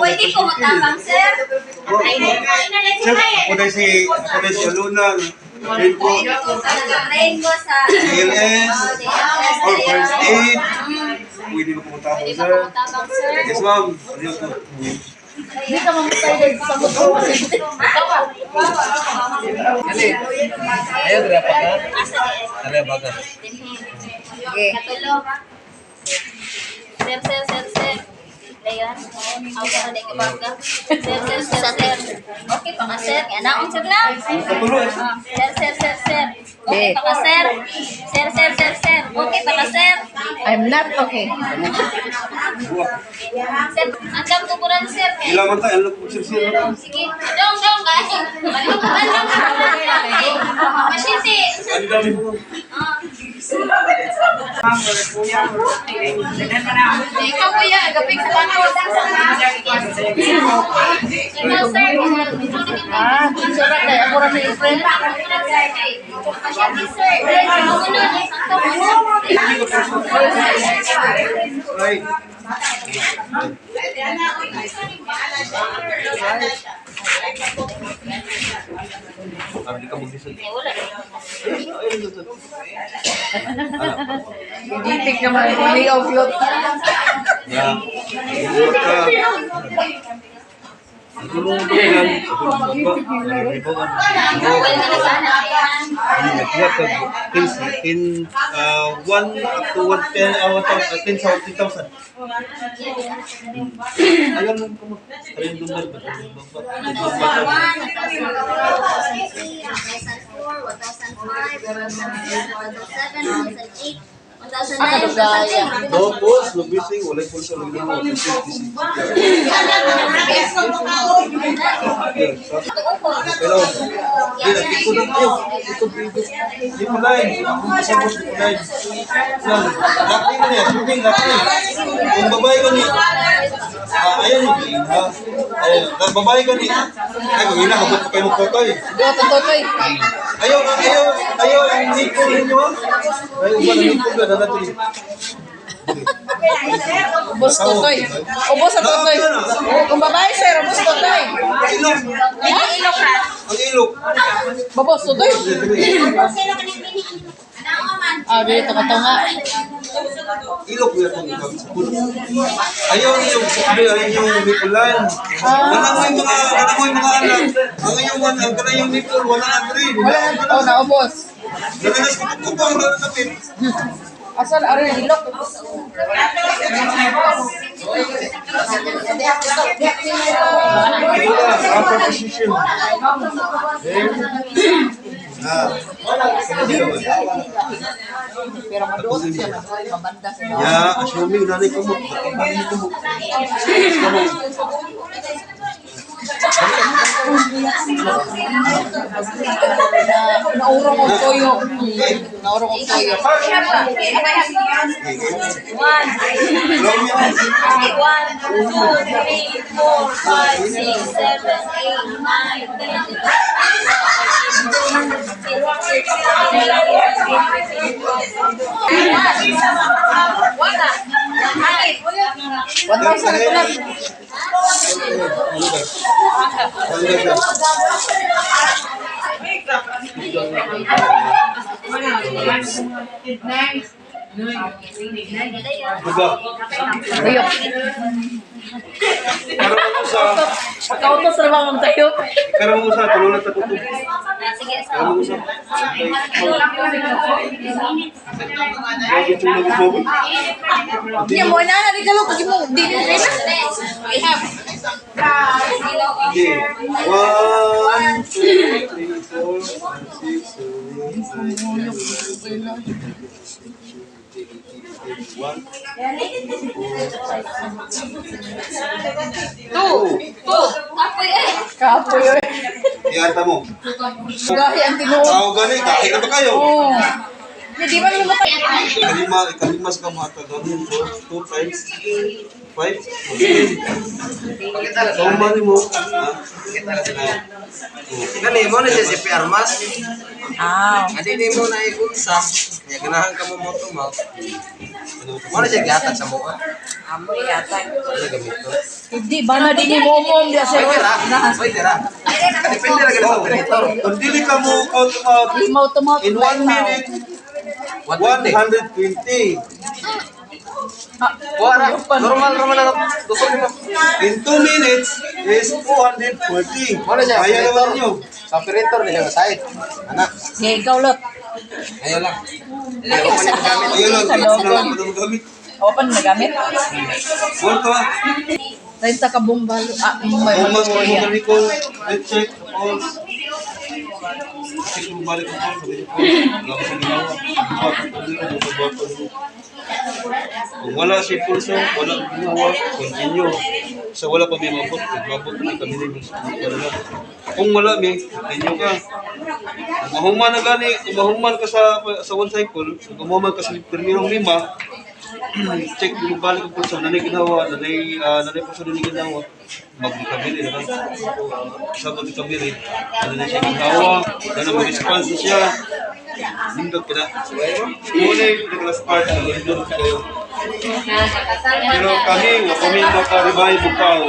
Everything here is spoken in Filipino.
Pwede ko matabang, sir. Sir, ako na si Luna. Rainbow sa ALS or first aid. Pwede ko pumunta ako, sir. Yes, ma'am. Hindi ka mamatay sa motor. Ayo, dere apa ka? Dere apa ka? Katulong. Sir. Ayan. Ako sa kanay kabaga. Sir. Okay pa ka, sir. Anaon, sir lang. Sir. Okay pa ka, sir. Sir. Okay pa ka, sir. I'm not okay. Sir, andam tuburan, sir. Ilang man tayo, sir. Sige. Dong, guys. Masyente. Ikaw po yan. Gaping sa pangod. Ikaw, sir. Surat kayo. Ako rin yung friend. Masyente, sir. Right. Sabi ka mag-disal. Gitik naman. Hindi out-load. Yeah. Ibuot ka. Igulong ko yan. In 1 up to 10,000. Alam mo kung ayun dumad ba? 2001, 2005, 2007, 2008, 2009, No post, no missing, wala po sa lagyan mo. Pero, ito na tayo. Ito video. Hindi mo live. Ako masabot ko live. Yan. Laki na niya. Shooting, laki. Kung babae ko ni. Ayan yung game, ha? Ayan. Babae ko ni. Ay, mamila. Kabot ko kayo ng photo eh. Totoy. Ayaw. Ang Nico ninyo, ha? Ayaw ba na Nico ba? Nanatoy. Ubos totoy. Ubos sa totoy. Kung babae, sir, ubos totoy. Ilok. Ilok ka. Ang ilok. Babos totoy. Dito ka nga. Ilok ya itong ikaw sa puno. Ayaw yung sabi, ayaw yung nipulan. Wala mo yung mga anak. Ang yung nipul, wala na rin. Wala na, ubos. Nalalas ko po ang lalapit. Asal, ari, ilok. Upper position. Pero maduot siya. Mabanda siya. Ya, assuming nanay ko mo. Nanay ko mo. Naurong ang toyo. Naurong ang toyo. One, two, three, four, five, six, seven, eight, nine, 1,000 ito lang. Tayo. Pagkautos na lang ang tayo. Karang mo sa tulungan ta tutup. Sige, Karang mo sa. Bakit yung nag-mobile? Hindi mo na narigalog. Hindi mo. Hindi mo. We have Okay. 1, 2, 3, 4, 5, 6, 7, 8, 9, two. Apoy eh. Kapoy yun. Ianta mo. Gahi ang tinuod. Tao gani, kahit na ba kayo? Oo. Hindi ba naman matay? Kalima sa kamata doon. 2 times. Pakita na So, mali mo. Ha? Pakita na sila. Gani mo na siya si PR Mas. Ah. Adi ni mo na ikunsa. Kaya ganahan ka mo mo tumaw. Mo na siya gihatag sa mukha. Amo yata. Ano gamit to? Hindi ba na din mo dia sir. Pwede ra. Pwede ra. Depende ra ganun sa operator. Kung dili ka mo count Mo to mo. in 1 minute, 120. Wala. Normal lang. Tusok mo. In 2 minutes is 240. Mo na siya. Kaya naman nyo. Sa operator niya sa side. Anak. Sige, ikaw lot. Ayaw lang. Ayaw ko niya magamit. Ayun lang, Sa loob. sila lang magagamit. Open na gamit. Wala ka. Renta ka bumbalo. Ah, may Kung mas maluya. kung ko, let's check all. Check mo balik ang call. Sabi ko, wala ko sa ginawa. Kung wala si pulso, wala ginawa, continue. Sa wala pa may mabot, mabot na kami rin. Kung wala may, continue ka. Kung mahuman na gani, kung mahuman ka sa one cycle, kung mahuman ka sa pirmirong 5, check yung balik ang pulso, nanay ginawa, nanay pulso nanay ginawa, mag-recovery na lang. Sa mag-recovery, nanay siya ginawa, nanay mag-response na siya, nindot ka na. Muna yung nag-last part, nindot kayo. Pero kami maka-revive mo tao.